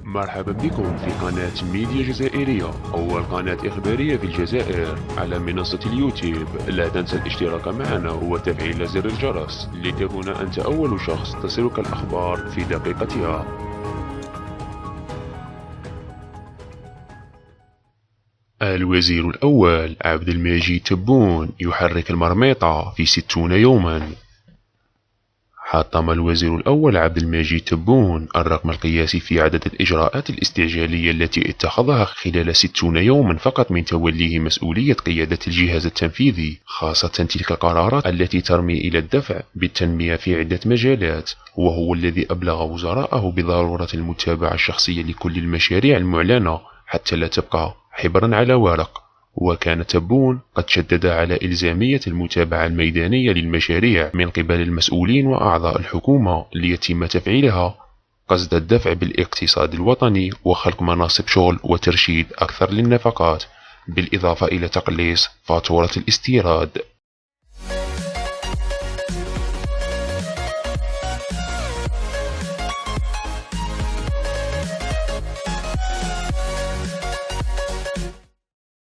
مرحبا بكم في قناة ميديا جزائرية، أول قناة إخبارية في الجزائر على منصة اليوتيوب. لا تنسى الاشتراك معنا وتفعيل زر الجرس لتكون أنت أول شخص تصلك الأخبار في دقيقتها. الوزير الأول عبد المجيد تبون يحرك المرميطة في 60 يوما. حطم الوزير الأول عبد المجيد تبون الرقم القياسي في عدد الإجراءات الاستعجالية التي اتخذها خلال 60 يوما فقط من توليه مسؤولية قيادة الجهاز التنفيذي، خاصة تلك القرارات التي ترمي إلى الدفع بالتنمية في عدة مجالات، وهو الذي أبلغ وزراءه بضرورة المتابعة الشخصية لكل المشاريع المعلنة حتى لا تبقى حبرا على ورق. وكان تبون قد شدد على إلزامية المتابعة الميدانية للمشاريع من قبل المسؤولين وأعضاء الحكومة ليتم تفعيلها قصد الدفع بالاقتصاد الوطني وخلق مناصب شغل وترشيد أكثر للنفقات، بالإضافة إلى تقليص فاتورة الاستيراد.